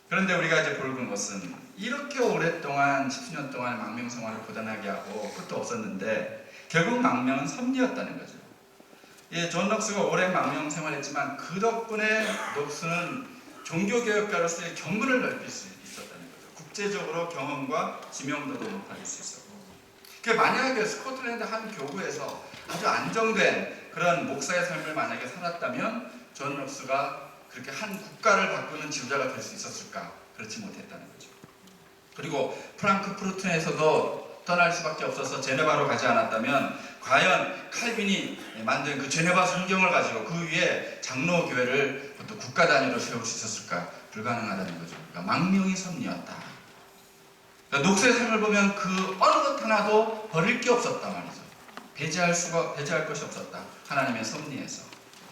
그런데 우리가 이제 볼 것은 이렇게 오랫동안 10수년 동안 망명 생활을 고단하게 하고 끝도 없었는데 결국 망명은 섭리였다는 거죠. 예, 존 녹스가 오랜 망명 생활했지만 그 덕분에 녹스는 종교개혁가로서의 견문을 넓힐 수 있었다는 거죠. 국제적으로 경험과 지명도도 높아질 수 있었고, 만약에 스코틀랜드 한 교구에서 아주 안정된 그런 목사의 삶을 만약에 살았다면 존 녹스가 그렇게 한 국가를 바꾸는 지도자가 될 수 있었을까? 그렇지 못했다는 거죠. 그리고 프랑크푸르트에서도 떠날 수밖에 없어서 제네바로 가지 않았다면 과연 칼빈이 만든 그 제네바 성경을 가지고 그 위에 장로교회를 또 국가 단위로 세울 수 있었을까? 불가능하다는 거죠. 그러니까 망명이 섭리였다. 그러니까 녹스의 삶을 보면 그 어느 것 하나도 버릴 게 없었단 말이죠. 배제할 것이 없었다. 하나님의 섭리에서.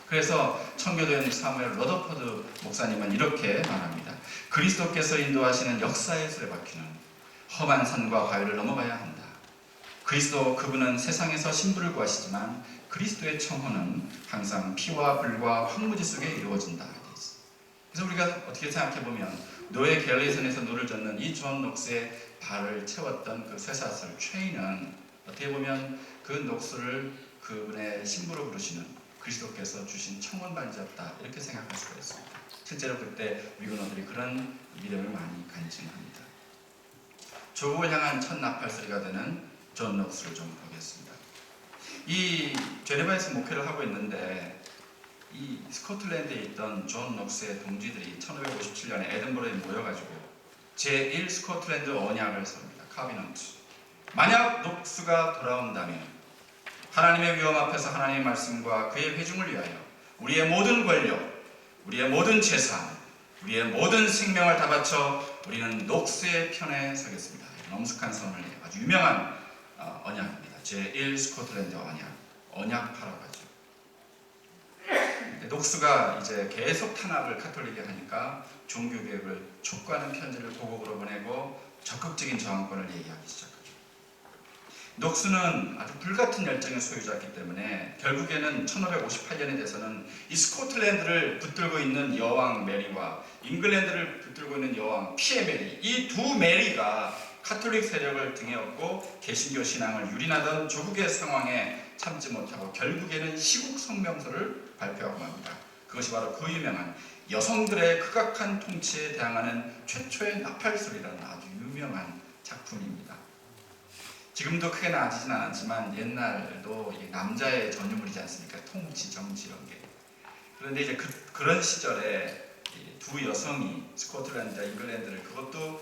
그래서 청교도인 사무엘 러더포드 목사님은 이렇게 말합니다. 그리스도께서 인도하시는 역사의 수레바퀴는 험한 산과 바위를 넘어가야 한다. 그분은 세상에서 신부를 구하시지만 그리스도의 청혼은 항상 피와 불과 황무지 속에 이루어진다. 그래서 우리가 어떻게 생각해보면 노예 갤레이선에서 노를 젓는 이 존 녹스의 발을 채웠던 그 쇠사슬 체인은 어떻게 보면 그 녹스를 그분의 신부로 부르시는 그리스도께서 주신 청혼반지였다, 이렇게 생각할 수가 있습니다. 실제로 그때 위그너들이 그런 믿음을 많이 간증합니다. 조국을 향한 첫 나팔소리가 되는 존 녹스를 좀 보겠습니다. 이 제네바에서 목회를 하고 있는데 이 스코틀랜드에 있던 존 녹스의 동지들이 1557년에 에든버러에 모여가지고 제1 스코틀랜드 언약을 섭니다. 카비넌트. 만약 녹스가 돌아온다면 하나님의 위엄 앞에서 하나님의 말씀과 그의 회중을 위하여 우리의 모든 권력, 우리의 모든 재산, 우리의 모든 생명을 다 바쳐 우리는 녹스의 편에 서겠습니다. 엄숙한 선언을 해요. 아주 유명한 언약입니다. 제1 스코틀랜드 언약파라고 하죠. 녹스가 이제 계속 탄압을 카톨릭에 하니까 종교개혁을 촉구하는 편지를 고국으로 보내고 적극적인 저항권을 얘기하기 시작합니다. 녹스는 아주 불같은 열정의 소유자였기 때문에 결국에는 1558년에 돼서는 이 스코틀랜드를 붙들고 있는 여왕 메리와 잉글랜드를 붙들고 있는 여왕 피에 메리, 이 두 메리가 카톨릭 세력을 등에 업고 개신교 신앙을 유린하던 조국의 상황에 참지 못하고 결국에는 시국 성명서를 발표하고 맙니다. 그것이 바로 그 유명한 여성들의 극악한 통치에 대항하는 최초의 나팔소리라는 아주 유명한 작품입니다. 지금도 크게 나아지진 않았지만 옛날도 남자의 전유물이지 않습니까? 통치, 정치 이런 게. 그런데 이제 그런 시절에 두 여성이 스코틀랜드와 잉글랜드를 그것도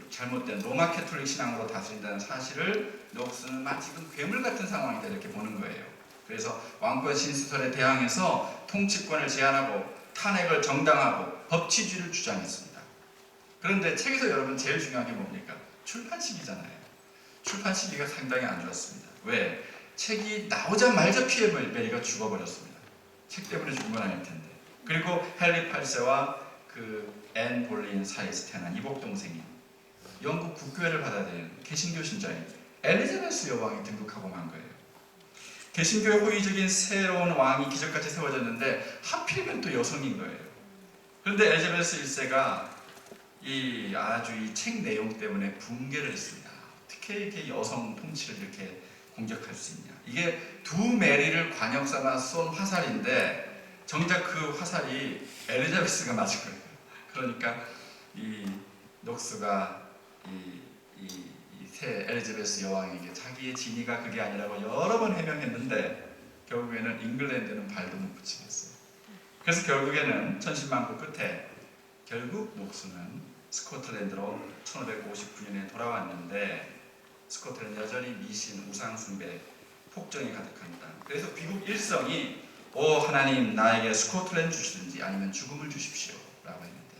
잘못된 로마 캐톨릭 신앙으로 다스린다는 사실을 녹스는 지금 괴물 같은 상황이다 이렇게 보는 거예요. 그래서 왕권 신수설에 대항해서 통치권을 제한하고 탄핵을 정당하고 법치주의를 주장했습니다. 그런데 책에서 여러분 제일 중요한 게 뭡니까? 출판 시기잖아요. 출판 시기가 상당히 안 좋았습니다. 왜? 책이 나오자마자 피에 메리가 죽어버렸습니다. 책 때문에 죽은 건 아닐 텐데. 그리고 헨리 8세와 그 앤 볼린 사이에서 태어난 이복 동생인 영국 국교회를 받아들이는 개신교 신자인 엘리자베스 여왕이 등극하고 만 거예요. 개신교의 호의적인 새로운 왕이 기적같이 세워졌는데 하필이면 또 여성인 거예요. 그런데 엘리자베스 1세가 이 책 내용 때문에 붕괴를 했습니다. 어떻게 이렇게 여성 통치를 이렇게 공격할 수 있냐. 이게 두 메리를 관역 삼아 쏜 화살인데 정작 그 화살이 엘리자베스가 맞은 거예요. 그러니까 이 녹스가 새 엘리자베스 여왕에게 자기의 진위가 그게 아니라고 여러 번 해명했는데 결국에는 잉글랜드는 발도 못 붙이겠어요. 그래서 결국에는 천신만고 끝에 결국 녹스는 스코틀랜드로 1559년에 돌아왔는데 스코틀랜드 여전히 미신, 우상숭배, 폭정이 가득한 땅. 그래서 귀국 일성이 오 하나님 나에게 스코틀랜드 주시든지 아니면 죽음을 주십시오 라고 했는데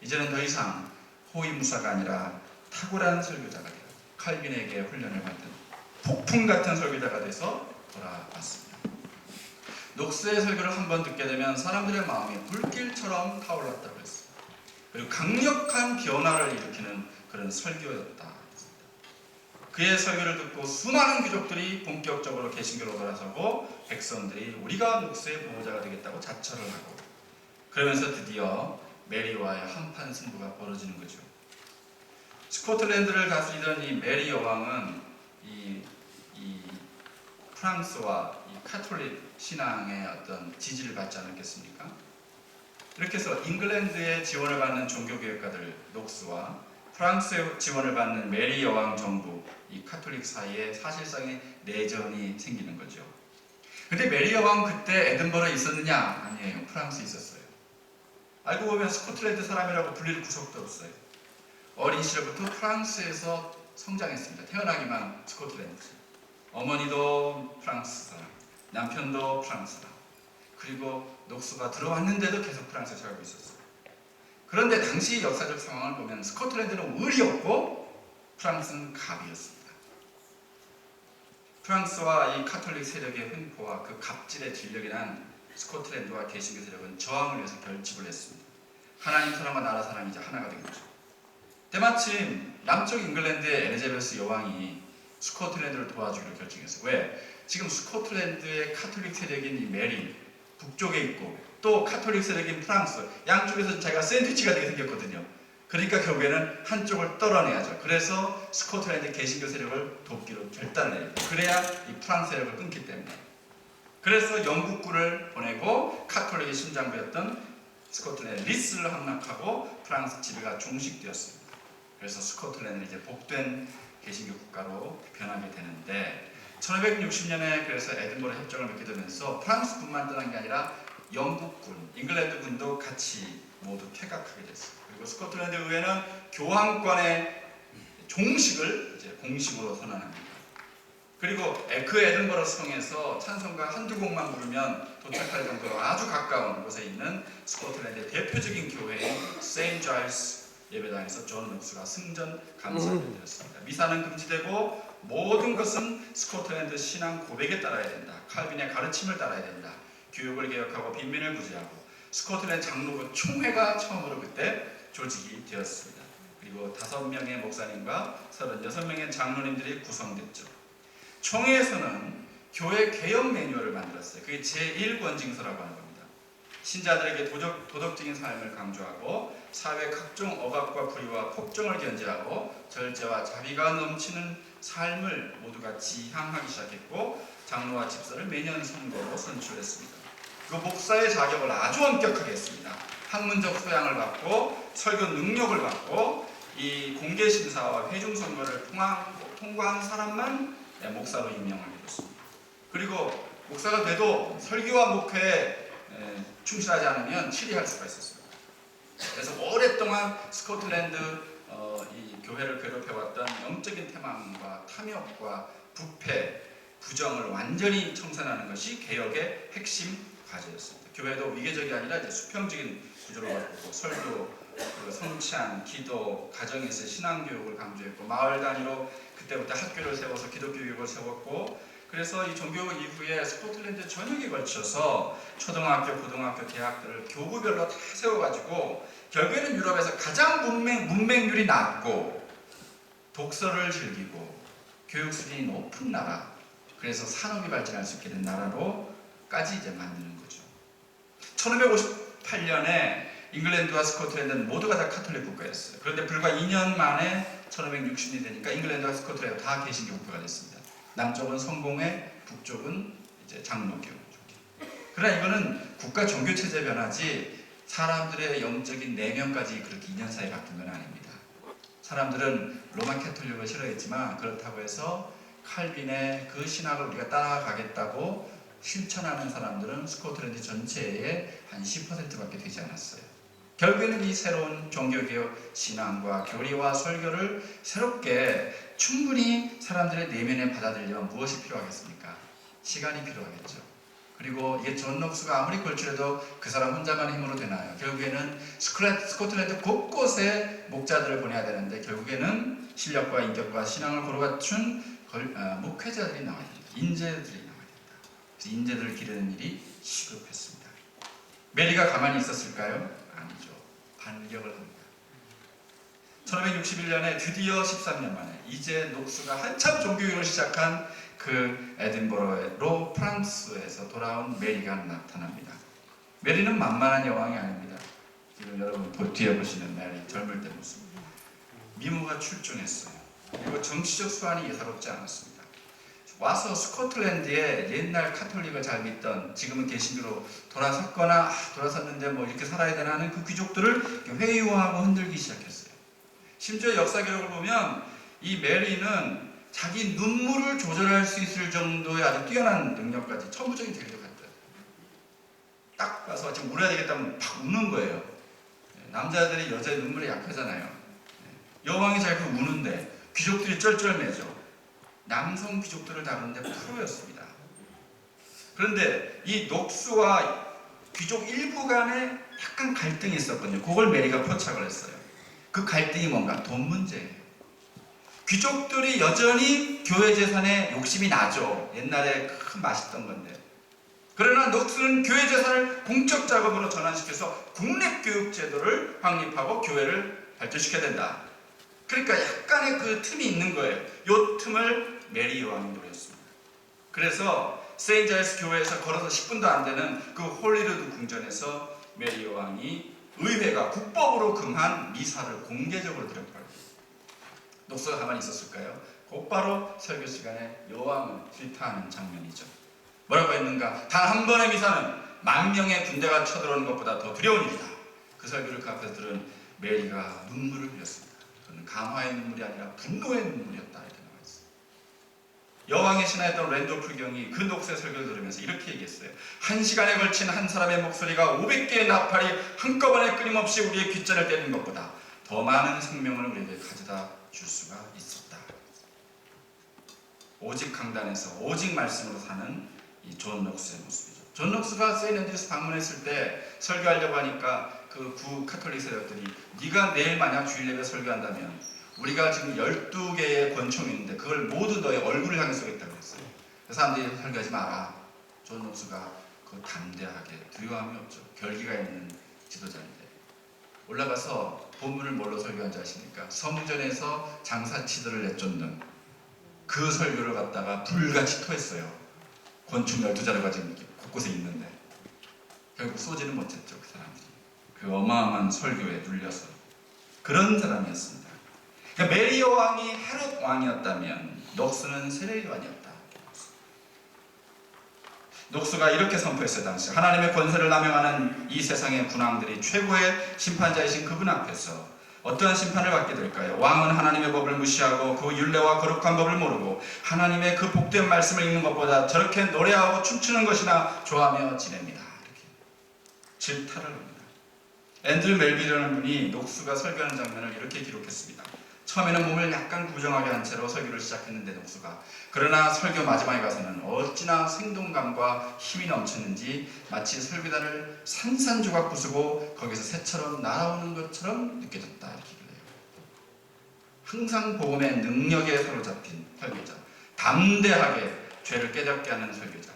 이제는 더 이상 호위무사가 아니라 탁월한 설교자가 되어 칼빈에게 훈련을 받은 폭풍 같은 설교자가 돼서 돌아왔습니다. 녹스의 설교를 한번 듣게 되면 사람들의 마음이 불길처럼 타올랐다고 했습니다. 그리고 강력한 변화를 일으키는 그런 설교였다. 그의 설교를 듣고 수많은 귀족들이 본격적으로 개신교로 돌아서고 백성들이 우리가 녹스의 보호자가 되겠다고 자처를 하고 그러면서 드디어 메리와의 한판 승부가 벌어지는 거죠. 스코틀랜드를 다스리던 이 메리 여왕은 이 프랑스와 이 카톨릭 신앙의 어떤 지지를 받지 않았겠습니까? 이렇게 해서 잉글랜드의 지원을 받는 종교개혁가들 녹스와 프랑스의 지원을 받는 메리 여왕 정부, 이 카톨릭 사이에 사실상의 내전이 생기는 거죠. 근데 메리 여왕 그때 에든버러에 있었느냐? 아니에요. 프랑스에 있었어요. 알고 보면 스코틀랜드 사람이라고 불릴 구석도 없어요. 어린 시절부터 프랑스에서 성장했습니다. 태어나기만 스코틀랜드. 어머니도 프랑스 사람, 남편도 프랑스 사람. 그리고 녹스가 들어왔는데도 계속 프랑스에 살고 있었어요. 그런데 당시 역사적 상황을 보면 스코틀랜드는 을이었고 프랑스는 갑이었습니다. 프랑스와 이 카톨릭 세력의 횡포와 그 갑질의 진력이 난 스코틀랜드와 개신교 세력은 저항을 위해서 결집을 했습니다. 하나님 사람과 나라 사람이 이제 하나가 된 거죠. 때마침 남쪽 잉글랜드의 엘리자베스 여왕이 스코틀랜드를 도와주기로 결정했어요. 왜? 지금 스코틀랜드의 카톨릭 세력인 이 메리, 북쪽에 있고 또 카톨릭 세력인 프랑스, 양쪽에서 자기가 샌드위치가 되게 생겼거든요. 그러니까 결국에는 한쪽을 떨어내야죠. 그래서 스코틀랜드 개신교 세력을 돕기로 결단을 해요. 그래야 이 프랑스 세력을 끊기 때문에. 그래서 영국군을 보내고 카톨릭의 심장부였던 스코틀랜드 리스를 함락하고 프랑스 지배가 종식되었습니다. 그래서 스코틀랜드는 이제 복된 개신교 국가로 변하게 되는데 1560년에 그래서 에든버러 협정을 맺게 되면서 프랑스군만 떠난 게 아니라 영국군, 잉글랜드군도 같이 모두 퇴각하게 됐어요. 그리고 스코틀랜드 의회는 교황권의 종식을 이제 공식으로 선언합니다. 그리고 그 에든버러 성에서 찬송가 한두 곡만 부르면 도착할 정도로 아주 가까운 곳에 있는 스코틀랜드의 대표적인 교회인 세인트 자일스 예배당에서 존 녹스가 승전 감사를 드렸습니다. 미사는 금지되고 모든 것은 스코틀랜드 신앙 고백에 따라야 된다. 칼빈의 가르침을 따라야 된다. 교육을 개혁하고 빈민을 구제하고 스코틀랜드 장로교 총회가 처음으로 그때 조직이 되었습니다. 그리고 5명의 목사님과 36명의 장로님들이 구성됐죠. 총회에서는 교회 개혁 매뉴얼을 만들었어요. 그게 제1권징서라고 하는 겁니다. 신자들에게 도덕적인 삶을 강조하고 사회 각종 억압과 불의와 폭정을 견제하고 절제와 자비가 넘치는 삶을 모두가 지향하기 시작했고 장로와 집사를 매년 선거로 선출했습니다. 그 목사의 자격을 아주 엄격하게 했습니다. 학문적 소양을 받고 설교 능력을 받고 이 공개 심사와 회중 선거를 통과한 사람만 목사로 임명하게 됐습니다. 그리고 목사가 돼도 설교와 목회에 충실하지 않으면 치리할 수가 있었어요. 그래서 오랫동안 스코틀랜드 이 교회를 괴롭혀왔던 영적인 태망과 탐욕과 부패, 부정을 완전히 청산하는 것이 개혁의 핵심 과제였습니다. 교회도 위계적이 아니라 이제 수평적인 구조로 바꾸고 설교, 성찬, 기도, 가정에서 신앙교육을 강조했고 마을 단위로 그때부터 학교를 세워서 기독교육을 세웠고 그래서 이 종교 이후에 스코틀랜드 전역에 걸쳐서 초등학교, 고등학교, 대학들을 교구별로 다 세워가지고 결국에는 유럽에서 가장 문맹률이 낮고 독서를 즐기고 교육 수준이 높은 나라, 그래서 산업이 발전할 수 있게 된 나라로까지 이제 만드는 거죠. 1558년에 잉글랜드와 스코틀랜드는 모두가 다 카톨릭 국가였어요. 그런데 불과 2년 만에 1560년이 되니까 잉글랜드와 스코틀랜드 다 개신교 국가가 됐습니다. 남쪽은 성공회, 북쪽은 이제 장로교. 그러나 이거는 국가 종교 체제 변화지 사람들의 영적인 내면까지 그렇게 2년 사이에 바뀐 건 아닙니다. 사람들은 로마 캐톨릭을 싫어했지만 그렇다고 해서 칼빈의 그 신학을 우리가 따라가겠다고 실천하는 사람들은 스코틀랜드 전체의 한 10%밖에 되지 않았어요. 결국에는 이 새로운 종교개혁 신앙과 교리와 설교를 새롭게 충분히 사람들의 내면에 받아들이려면 무엇이 필요하겠습니까? 시간이 필요하겠죠. 그리고 이게 존 녹스가 아무리 걸출해도 그 사람 혼자만의 힘으로 되나요? 결국에는 스코틀랜드 곳곳에 목자들을 보내야 되는데 결국에는 실력과 인격과 신앙을 고루 갖춘 목회자들이 나와야 됩니다. 인재들이 나와야 됩니다. 그래서 인재들을 기르는 일이 시급했습니다. 메리가 가만히 있었을까요? 아니죠. 반격을 합니다. 1561년에 드디어 13년 만에 이제 녹스가 한참 종교교육을 시작한 그 에든버러로 프랑스에서 돌아온 메리가 나타납니다. 메리는 만만한 여왕이 아닙니다. 지금 여러분 뒤에 보시는 메리 젊을 때 모습. 미모가 출중했어요. 그리고 정치적 수완이 예사롭지 않았습니다. 와서 스코틀랜드에 옛날 카톨릭을 잘 믿던, 지금은 개신교로 돌아섰거나 돌아섰는데 뭐 이렇게 살아야 되나 하는 그 귀족들을 회유하고 흔들기 시작했어요. 심지어 역사 기록을 보면 이 메리는 자기 눈물을 조절할 수 있을 정도의 아주 뛰어난 능력까지, 천부적인 재능을 갖다. 딱 봐서 지금 울어야 되겠다면 팍 우는 거예요. 남자들이 여자의 눈물에 약하잖아요. 여왕이 잘 그 우는데 귀족들이 쩔쩔매죠. 남성 귀족들을 다루는데 프로였습니다. 그런데 이 녹수와 귀족 일부 간에 약간 갈등이 있었거든요. 그걸 메리가 포착을 했어요. 그 갈등이 뭔가? 돈 문제예요. 귀족들이 여전히 교회 재산에 욕심이 나죠. 옛날에 큰 맛있던 건데. 그러나 녹수는 교회 재산을 공적 작업으로 전환시켜서 국립교육제도를 확립하고 교회를 발전시켜야 된다. 그러니까 약간의 그 틈이 있는 거예요. 이 틈을 메리 여왕이 노렸습니다. 그래서 세인자이스 교회에서 걸어서 10분도 안 되는 그 홀리루드 궁전에서 메리 여왕이 의회가 국법으로 금한 미사를 공개적으로 드렸거든요. 녹수가 가만히 있었을까요? 곧바로 설교 시간에 여왕을 질타하는 장면이죠. 뭐라고 했는가? 단 한 번의 미사는 10,000명의 군대가 쳐들어오는 것보다 더 두려운 일이다. 그 설교를 그 앞에서 들은 메리가 눈물을 흘렸습니다. 그는 감화의 눈물이 아니라 분노의 눈물이었다. 이렇게 나와 있어요. 여왕의 신하였던 랜돌프 경이 그 녹수의 설교를 들으면서 이렇게 얘기했어요. 1시간에 걸친 한 사람의 목소리가 500개의 나팔이 한꺼번에 끊임없이 우리의 귓전을 때리는 것보다 더 많은 생명을 우리에게 가져다 줄 수가 있었다. 오직 강단에서 오직 말씀으로 사는 이 존 녹수의 모습이죠. 존 녹수가 세인앤드루스 방문했을 때 설교하려고 하니까 그 구 카톨릭 세력들이 네가 내일 만약 주일 예배 설교한다면 우리가 지금 12개의 권총이 있는데 그걸 모두 너의 얼굴을 향해 쏘겠다고 했어요. 그 사람들이 설교하지 마라. 존 녹수가 그 담대하게, 두려움이 없죠. 결기가 있는 지도자인데 올라가서 본문을 뭘로 설교한지 아십니까? 성전에서 장사치들을 내쫓는 그 설교를 갖다가 불같이 토했어요. 권총 12자루가 지금 곳곳에 있는데 결국 쏘지는 못했죠. 그 사람들이. 그 어마어마한 설교에 눌려서. 그런 사람이었습니다. 그러니까 메리 여왕이 헤롯 왕이었다면 녹수는 세례 요한이었다. 녹수가 이렇게 선포했어요. 당시 하나님의 권세를 남용하는 이 세상의 군왕들이 최고의 심판자이신 그분 앞에서 어떠한 심판을 받게 될까요? 왕은 하나님의 법을 무시하고 그 율례와 거룩한 법을 모르고 하나님의 그 복된 말씀을 읽는 것보다 저렇게 노래하고 춤추는 것이나 좋아하며 지냅니다. 이렇게 질타를 합니다. 앤드류 멜빌이라는 분이 녹수가 설교하는 장면을 이렇게 기록했습니다. 처음에는 몸을 약간 구정하게 한 채로 설교를 시작했는데 녹수가, 그러나 설교 마지막에 가서는 어찌나 생동감과 힘이 넘쳤는지 마치 설교단을 산산조각 부수고 거기서 새처럼 날아오는 것처럼 느껴졌다. 이렇게 그래요. 항상 복음의 능력에 사로잡힌 설교자, 담대하게 죄를 깨닫게 하는 설교자.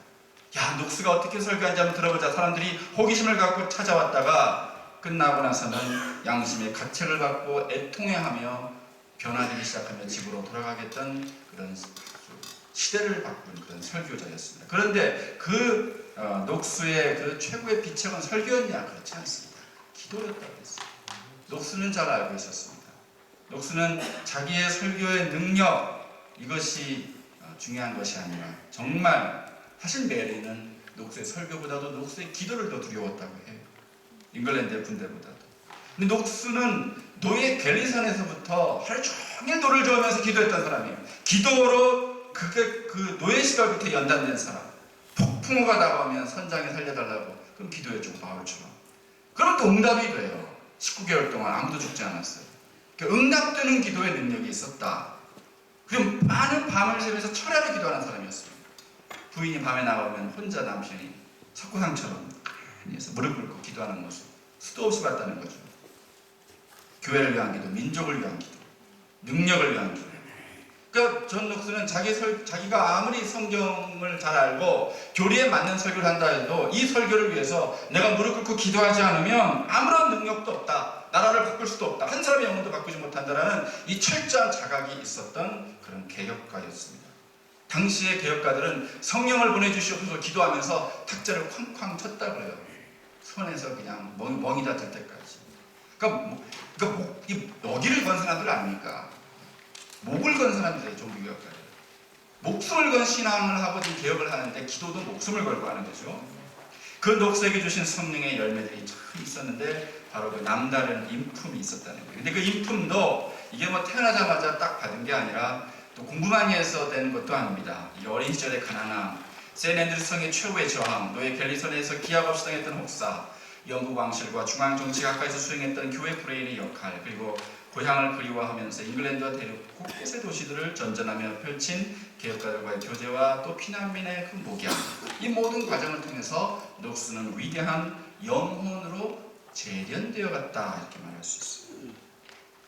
야, 녹수가 어떻게 설교하는지 한번 들어보자. 사람들이 호기심을 갖고 찾아왔다가 끝나고 나서는 양심의 가책을 받고 애통해하며 변화되기 시작하며 집으로 돌아가겠던 그런 시대를 바꾼 그런 설교자였습니다. 그런데 그 녹수의 그 최고의 비책은 설교였냐? 그렇지 않습니다. 기도였다고 했어요. 녹수는 잘 알고 있었습니다. 녹수는 자기의 설교의 능력, 이것이 중요한 것이 아니라 정말 사실 메리는 녹수의 설교보다도 녹수의 기도를 더 두려웠다고 해요. 잉글랜드의 군대보다도. 근데 녹수는 노예 갤리선에서부터 하루 종일 노를 저으면서 기도했던 사람이에요. 기도로 그 노예 시절부터 연단된 사람. 폭풍우가 다가오면 선장이 살려달라고 그럼 기도해주고 바울처럼. 그럼 또 응답이 돼요. 19개월 동안 아무도 죽지 않았어요. 응답되는 기도의 능력이 있었다. 그리고 많은 밤을 새면서 철야를 기도하는 사람이었어요. 부인이 밤에 나가면 혼자 남편이 석고상처럼 해서 무릎 꿇고 기도하는 모습 수도 없이 봤다는 거죠. 교회를 위한 기도, 민족을 위한 기도, 능력을 위한 기도. 그러니까 존 녹수는 자기가 아무리 성경을 잘 알고 교리에 맞는 설교를 한다 해도 이 설교를 위해서 내가 무릎 꿇고 기도하지 않으면 아무런 능력도 없다. 나라를 바꿀 수도 없다. 한 사람의 영혼도 바꾸지 못한다라는 이 철저한 자각이 있었던 그런 개혁가였습니다. 당시의 개혁가들은 성령을 보내주시옵소서 기도하면서 탁자를 쾅쾅 쳤다고 해요. 손에서 그냥 멍이 다 들 때까지. 여기를 건 사람들 아닙니까? 목을 건 사람들이에요. 종교개혁가들. 목숨을 건 신앙을 하고 개혁을 하는데 기도도 목숨을 걸고 하는 거죠. 그 녹색이 주신 성령의 열매들이 참 있었는데 바로 그 남다른 인품이 있었다는 거예요. 근데 그 인품도 이게 뭐 태어나자마자 딱 받은 게 아니라 또 공부 많이 해서 된 것도 아닙니다. 이 어린 시절의 가난함, 세인앤드류 성의 최후의 저항, 노예 갤리선에서 기약 없이 당했던 혹사, 영국 왕실과 중앙정치 가까이서 수행했던 교회 브레인의 역할, 그리고 고향을 그리워하면서 잉글랜드와 대륙 곳곳의 도시들을 전전하며 펼친 개혁가들과의 교제와 또 피난민의 그 목양, 이 모든 과정을 통해서 녹수는 위대한 영혼으로 재련되어 갔다 이렇게 말할 수 있습니다.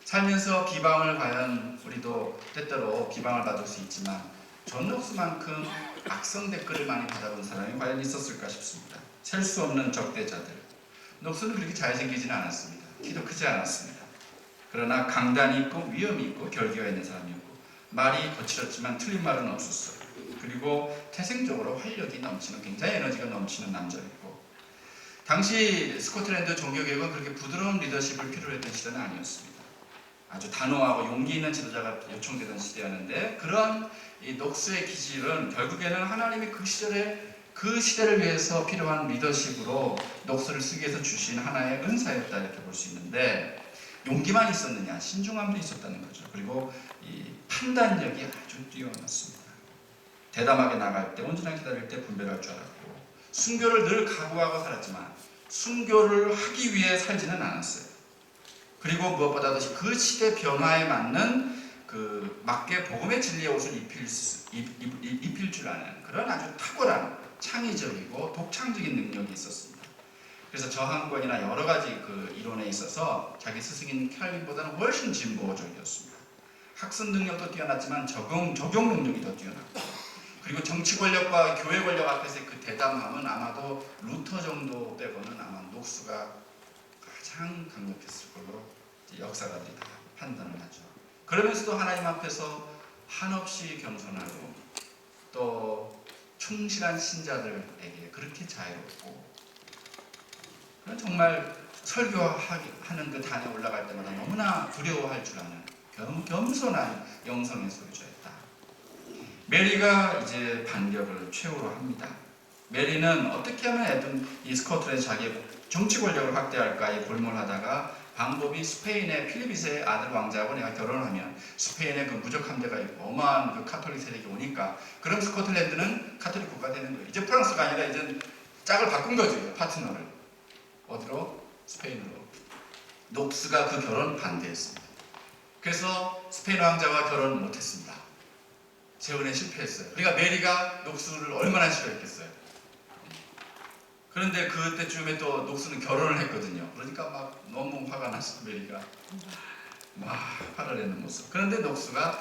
살면서 비방을 과연 우리도 때때로 비방을 받을 수 있지만 존 녹수만큼 악성 댓글을 많이 받아본 사람이 과연 있었을까 싶습니다. 셀 수 없는 적대자들. 녹수는 그렇게 잘생기지는 않았습니다. 키도 크지 않았습니다. 그러나 강단이 있고 위엄이 있고 결기가 있는 사람이었고 말이 거칠었지만 틀린 말은 없었어요. 그리고 태생적으로 활력이 넘치는 굉장히 에너지가 넘치는 남자였고 당시 스코틀랜드 종교개혁은 그렇게 부드러운 리더십을 필요로 했던 시대는 아니었습니다. 아주 단호하고 용기 있는 지도자가 요청되던 시대였는데 그런 이 녹수의 기질은 결국에는 하나님이 그 시대를 위해서 필요한 리더십으로 녹수를 쓰기 위해서 주신 하나의 은사였다 이렇게 볼 수 있는데 용기만 있었느냐? 신중함도 있었다는 거죠. 그리고 이 판단력이 아주 뛰어났습니다. 대담하게 나갈 때, 온전하게 기다릴 때 분별할 줄 알았고 순교를 늘 각오하고 살았지만 순교를 하기 위해 살지는 않았어요. 그리고 무엇보다도 그 시대 변화에 맞는 그 맞게 복음의 진리의 옷을 입힐 줄 아는 그런 아주 탁월한 창의적이고 독창적인 능력이 있었습니다. 그래서 저항권이나 여러 가지 그 이론에 있어서 자기 스승인 캘빈보다는 훨씬 진보적이었습니다. 학습 능력도 뛰어났지만 적용 능력이 더 뛰어났고 그리고 정치 권력과 교회 권력 앞에서의 그 대담함은 아마도 루터 정도 빼고는 아마 녹수가 가장 강력했을 걸로 역사가들이 다 판단을 하죠. 그러면서도 하나님 앞에서 한없이 겸손하고 또 충실한 신자들에게 그렇게 자유롭고 정말 설교하는 그 단에 올라갈 때마다 너무나 두려워할 줄 아는 겸손한 영성의 소유자였다. 메리가 이제 반격을 최후로 합니다. 메리는 어떻게 하면 이 스코틀랜드 자기의 정치 권력을 확대할까 골몰하다가 방법이 스페인의 필리피스의 아들 왕자하고 내가 결혼을 하면 스페인에 그 무적 함대가 있고 어마한 그 카톨릭 세력이 오니까 그럼 스코틀랜드는 카톨릭 국가가 되는 거예요. 이제 프랑스가 아니라 이제 짝을 바꾼 거죠. 파트너를. 어디로? 스페인으로. 녹스가 그 결혼 반대했습니다. 그래서 스페인 왕자와 결혼 못했습니다. 재혼에 실패했어요. 그러니까 메리가 녹스를 얼마나 싫어했겠어요. 그런데 그때쯤에 또 녹스는 결혼을 했거든요. 그러니까 막 너무 화가 났어 메리가. 막 화를 내는 모습. 그런데 녹스가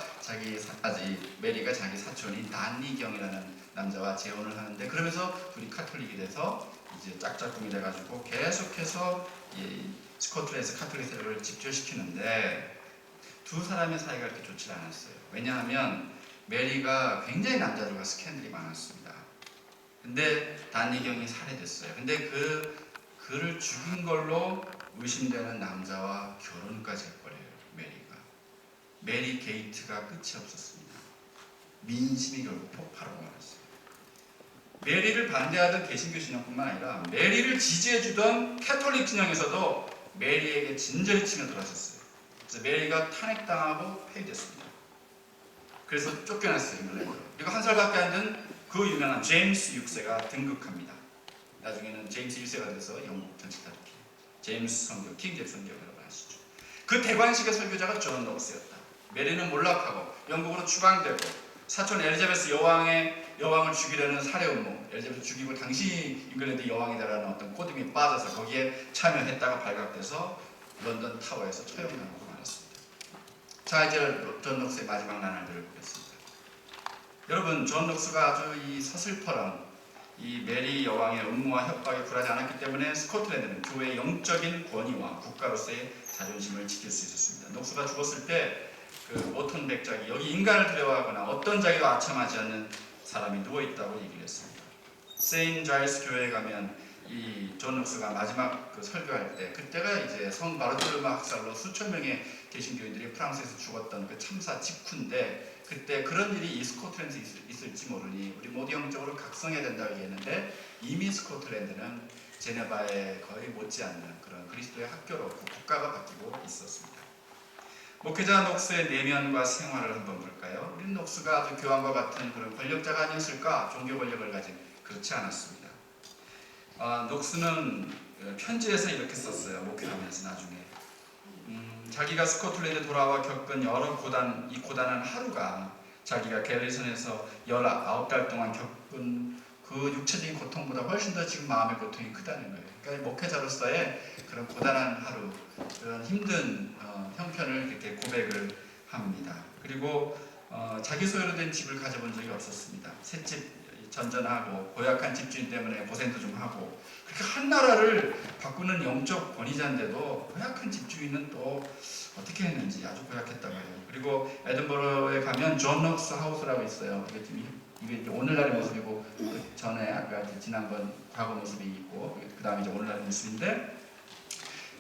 메리가 자기 사촌인 단니경이라는 남자와 재혼을 하는데 그러면서 둘이 카톨릭이 돼서 이제 짝짝꿍이 돼가지고 계속해서 이 스코틀랜드 카톨릭 세력을 집결시키는데 두 사람의 사이가 그렇게 좋지 않았어요. 왜냐하면 메리가 굉장히 남자들과 스캔들이 많았습니다. 근데 단니경이 살해됐어요. 근데 그를 죽인 걸로 의심되는 남자와 결혼까지 했거래요. 메리 게이트가 끝이 없었습니다. 민심이 결국 폭발하고 말았어요. 메리를 반대하던 개신교 진영뿐만 아니라 메리를 지지해주던 캐톨릭 진영에서도 메리에게 진저리 치며 들어섰어요. 그래서 메리가 탄핵당하고 폐위됐습니다. 그래서 쫓겨났어요. 잉글랜드로. 그리고 한 살밖에 안 된 그 유명한 제임스 6세가 등극합니다. 나중에는 제임스 1세가 돼서 영국 전체 다르게 제임스 선교, 킹 잭슨 선교라고 하시죠. 그 대관식의 설교자가 존 녹스였다. 메리는 몰락하고 영국으로 추방되고 사촌 엘리자베스 여왕을 죽이려는 살해 음모, 엘리자베스 죽이고 당시 잉글랜드 여왕이다라는 어떤 꼬듬이 빠져서 거기에 참여했다가 발각돼서 런던 타워에서 처형당하고 말았습니다. 자, 이제 존 녹스의 마지막 나날들을 보겠습니다. 여러분, 존 녹스가 아주 이 서슬퍼런 이 메리 여왕의 음모와 협박에 굴하지 않았기 때문에 스코틀랜드는 교회의 영적인 권위와 국가로서의 자존심을 지킬 수 있었습니다. 녹스가 죽었을 때 그 오톤 백작이 여기 인간을 두려워하거나 어떤 자기도 아첨하지 않는 사람이 누워있다고 얘기를 했습니다. 세인 자일스 교회에 가면 이 존 녹스가 마지막 그 설교할 때, 그때가 이제 성 바르톨로메 학살로 수천 명의 개신교인들이 프랑스에서 죽었던 그 참사 직후인데, 그때 그런 일이 이 스코틀랜드에 있을지 모르니 우리 모두 영적으로 각성해야 된다고 얘기했는데, 이미 스코틀랜드는 제네바에 거의 못지않는 그런 그리스도의 학교로 그 국가가 바뀌고 있었습니다. 목회자 녹스의 내면과 생활을 한번 볼까요? 우리 녹스가 아주 교황과 같은 그런 권력자가 아니었을까? 종교 권력을 가진, 그렇지 않았습니다. 녹스는 편지에서 이렇게 썼어요. 목회하면서 나중에 자기가 스코틀랜드에 돌아와 겪은 여러 고단, 이 고단한 하루가 자기가 갤리선에서 19달 동안 겪은 그 육체적인 고통보다 훨씬 더 지금 마음의 고통이 크다는 거예요. 그러니까 목회자로서의 그런 고단한 하루, 그런 힘든 형편을 이렇게 고백을 합니다. 그리고 자기 소유로 된 집을 가져본 적이 없었습니다. 셋집 전전하고 고약한 집주인 때문에 고생도 좀 하고, 그렇게 한 나라를 바꾸는 영적 권위자인데도 고약한 집주인은 또 어떻게 했는지 아주 고약했다고 해요. 그리고 에든버러에 가면 존 녹스 하우스라고 있어요. 이게 오늘날의 모습이고, 그 전에 아까 지난번 과거 모습이 있고, 그 다음에 이제 오늘날의 모습인데,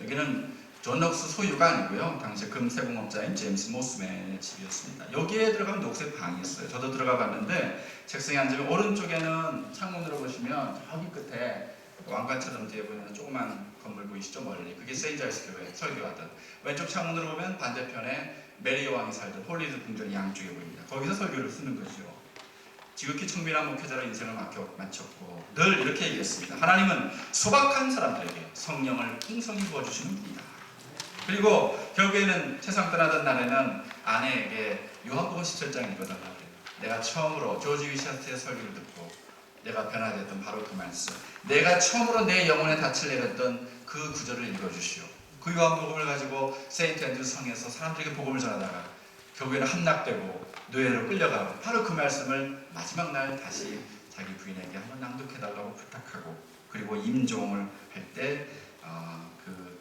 여기는 존 녹스 소유가 아니고요. 당시 금세공업자인 제임스 모스맨의 집이었습니다. 여기에 들어가면 녹색 방이 있어요. 저도 들어가 봤는데, 책상에 앉으면 오른쪽에는 창문으로 보시면 저기 끝에 왕관처럼 뒤에 보이는 조그만 건물 보이시죠? 멀리. 그게 세인자이스 교회 설교하던. 왼쪽 창문으로 보면 반대편에 메리 여왕이 살던 홀리드 궁전이 양쪽에 보입니다. 거기서 설교를 쓰는 거죠. 지극히 청빈한 목회자로 인생을 마쳤고 늘 이렇게 얘기했습니다. 하나님은 소박한 사람들에게 성령을 풍성히 부어주시는 분이다. 그리고 결국에는 세상 떠나던 날에는 아내에게 요한복음 17장 읽어달라고 해요. 내가 처음으로 조지 위샤트의 설교를 듣고 내가 변화됐던 바로 그 말씀, 내가 처음으로 내 영혼에 닻을 내렸던 그 구절을 읽어주시오. 그 요한복음을 가지고 세인트 앤드류 성에서 사람들에게 복음을 전하다가 결국에는 함락되고 노예로 끌려가고, 바로 그 말씀을 마지막 날 다시 자기 부인에게 한번 낭독해달라고 부탁하고, 그리고 임종을 할 때 그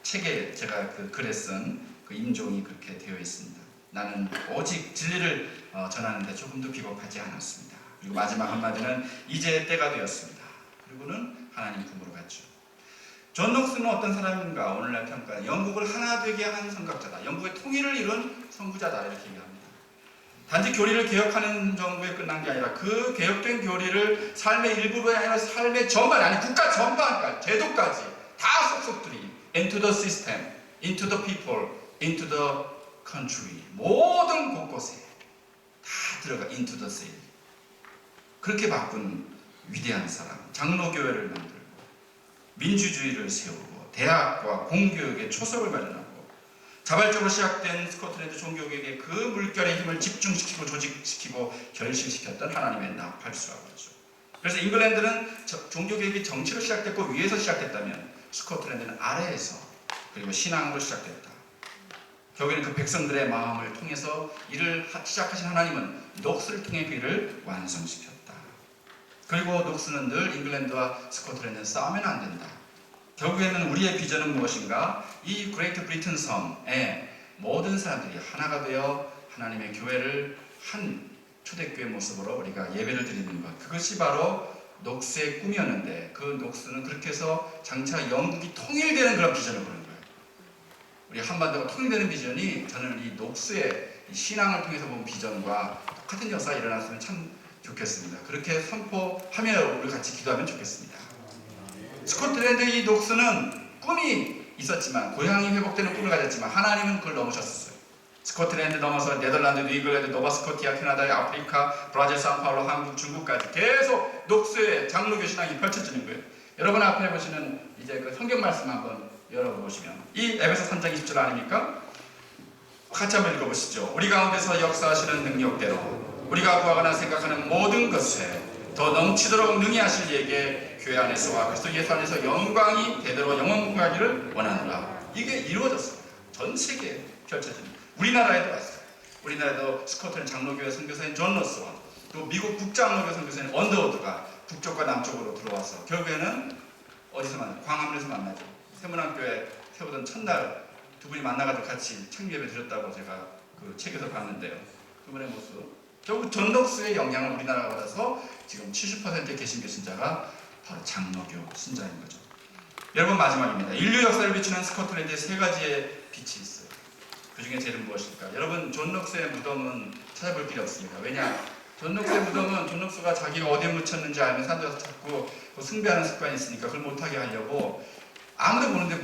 책에 제가 그 글에 쓴 그 임종이 그렇게 되어 있습니다. 나는 오직 진리를 전하는데 조금도 비겁하지 않았습니다. 그리고 마지막 한마디는 이제 때가 되었습니다. 그리고는 하나님 품으로 갔죠. 존 녹스는 어떤 사람인가? 오늘날 평가는 영국을 하나 되게 한 선각자다. 영국의 통일을 이룬 선구자다. 이렇게 얘기합니다. 단지 교리를 개혁하는 정도에 끝난 게 아니라 그 개혁된 교리를 삶의 일부분이 아니라 삶의 전반, 아니 국가 전반까지, 제도까지 다 속속들이 into the system, into the people, into the country, 모든 곳곳에 다 들어가 into the city. 그렇게 바꾼 위대한 사람, 장로교회를 만들고 민주주의를 세우고 대학과 공교육의 초석을 마련하고, 자발적으로 시작된 스코틀랜드 종교개혁의 그 물결의 힘을 집중시키고 조직시키고 결실시켰던 하나님의 나팔수하죠. 그래서 잉글랜드는 종교개혁이 정치로 시작됐고 위에서 시작됐다면, 스코틀랜드는 아래에서 그리고 신앙으로 시작됐다. 결국에는 그 백성들의 마음을 통해서 일을 시작하신 하나님은 녹스를 통해 그 일을 완성시켰다. 그리고 녹스는 늘 잉글랜드와 스코틀랜드는 싸우면 안 된다. 결국에는 우리의 비전은 무엇인가? 이 그레이트 브리튼 섬에 모든 사람들이 하나가 되어 하나님의 교회를 한 초대교회 모습으로 우리가 예배를 드리는 것, 그것이 바로 녹스의 꿈이었는데, 그 녹스는 그렇게 해서 장차 영국이 통일되는 그런 비전을 보는 거예요. 우리 한반도가 통일되는 비전이, 저는 이 녹스의 신앙을 통해서 본 비전과 똑같은 역사가 일어났으면 참 좋겠습니다. 그렇게 선포하며 우리 같이 기도하면 좋겠습니다. 스코틀랜드의 이 녹스는 꿈이 있었지만, 고향이 회복되는 꿈을 가졌지만 하나님은 그걸 넘으셨어요. 스코틀랜드 넘어서 네덜란드, 잉글랜드, 노바스코티아, 캐나다, 아프리카, 브라질, 상파울로, 한국, 중국까지 계속 녹스의 장로교 신앙이 펼쳐지는 거예요. 여러분 앞에 보시는 이제 그 성경 말씀 한번 열어보시면, 이 에베소 3장 20절 아닙니까? 같이 한번 읽어보시죠. 우리 가운데서 역사하시는 능력대로 우리가 구하거나 생각하는 모든 것에 더 넘치도록 능히 하실 이에게 교회 안에서와 그리스도 예수 안에서 영광이 대대로 영원하기를 원하노라. 이게 이루어졌습니다. 전 세계에 펼쳐집니다. 우리나라에도 왔어요. 우리나라에도 스코틀랜드 장로교회 선교사인 존 로스와 또 미국 북장로교 선교사인 언더우드가 북쪽과 남쪽으로 들어와서 결국에는 어디서 만나요? 광화문에서 만나죠. 세문학교에 세우던 첫날 두 분이 만나가지고 같이 창립예배 드렸다고 제가 그 책에서 봤는데요. 두 분의 모습. 결국 존 녹스의 영향을 우리나라가 받아서 지금 70%의 개신교 신자가 바로 장로교 신자인 거죠. 여러분, 마지막입니다. 인류 역사를 비추는 스코틀랜드의 세 가지의 빛이 있어요. 그 중에 제일 무엇일까? 여러분, 존 록스의 무덤은 찾아볼 필요 없습니다. 왜냐? 존 록스의 무덤은 존 록스가 자기가 어디에 묻혔는지 알면 사람들 와서 자꾸 숭배하는 습관이 있으니까 그걸 못하게 하려고 아무도 모르는데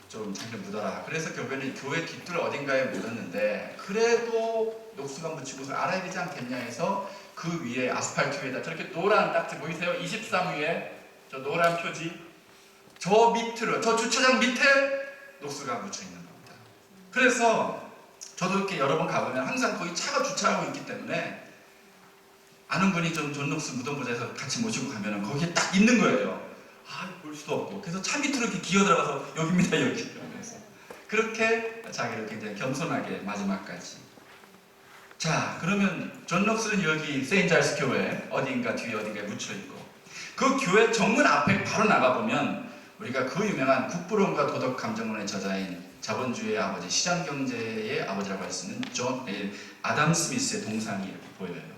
좀 자기를 묻어라. 그래서 결국에는 교회 뒷뜰 어딘가에 묻었는데, 그래도 녹수가 묻히고 알아야 되지 않겠냐 해서 그 위에 아스팔트 위에다 저렇게 노란 딱지 보이세요? 23 위에 저 노란 표지, 저 밑으로, 저 주차장 밑에 녹수가 묻혀 있는 겁니다. 그래서 저도 이렇게 여러 번 가보면 항상 거기 차가 주차하고 있기 때문에 아는 분이 좀 존 녹수 무덤 보자 해서 같이 모시고 가면은 거기에 딱 있는 거예요. 볼 수도 없고. 그래서 차 밑으로 이렇게 기어 들어가서 여기입니다, 여기. 그래서 그렇게 자기를 굉장히 겸손하게 마지막까지. 자, 그러면 존 록스는 여기 세인트 잘스 교회 어딘가 뒤에 어딘가에 묻혀 있고, 그 교회 정문 앞에 바로 나가 보면 우리가 그 유명한 국부론과 도덕 감정론의 저자인 자본주의의 아버지, 시장 경제의 아버지라고 할 수 있는 아담 스미스의 동상이 이렇게 보여요.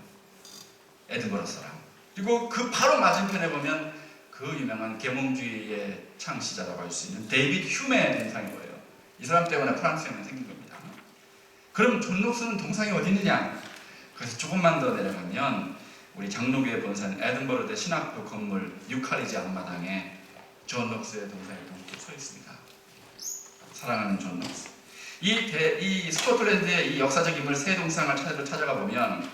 에드버러 사람. 그리고 그 바로 맞은편에 보면 그 유명한 계몽주의의 창시자라고 할 수 있는 데이비드 휴메의 동상이 보여요. 이 사람 때문에 프랑스 혁명이 생긴 겁니다. 그럼 존 록스는 동상이 어디 있느냐? 그래서 조금만 더 내려가면 우리 장로교의 본사인 에든버러 대 신학교 건물 뉴카리지 앞마당에 존 록스의 동상이 동시에 서 있습니다. 사랑하는 존 록스. 이 스코틀랜드의 이 역사적 인물 세 동상을 찾아가 보면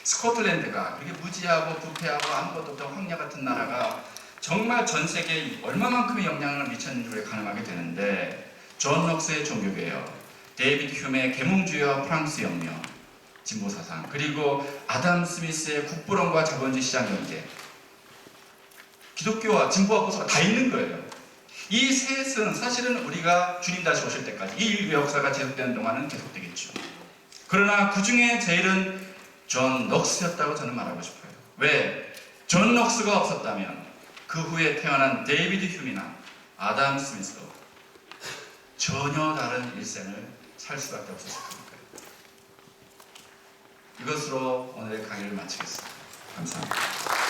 스코틀랜드가 그렇게 무지하고 부패하고 아무것도 없던 황야 같은 나라가 정말 전 세계에 얼마만큼의 영향을 미쳤는지 우리가 가늠하게 되는데, 존 록스의 종교개혁, 데이비드 휴메의 계몽주의와 프랑스 혁명, 진보사상, 그리고 아담 스미스의 국부론과 자본주의 시장 경제, 기독교와 진보와 보수가 다 있는 거예요. 이 셋은 사실은 우리가 주님 다시 오실 때까지 이 인류 역사가 지속되는 동안은 계속되겠죠. 그러나 그 중에 제일은 존 록스였다고 저는 말하고 싶어요. 왜? 존 록스가 없었다면 그 후에 태어난 데이비드 휴미나 아담 스미스도 전혀 다른 일생을 살 수밖에 없었을 겁니다. 이것으로 오늘의 강의를 마치겠습니다. 감사합니다.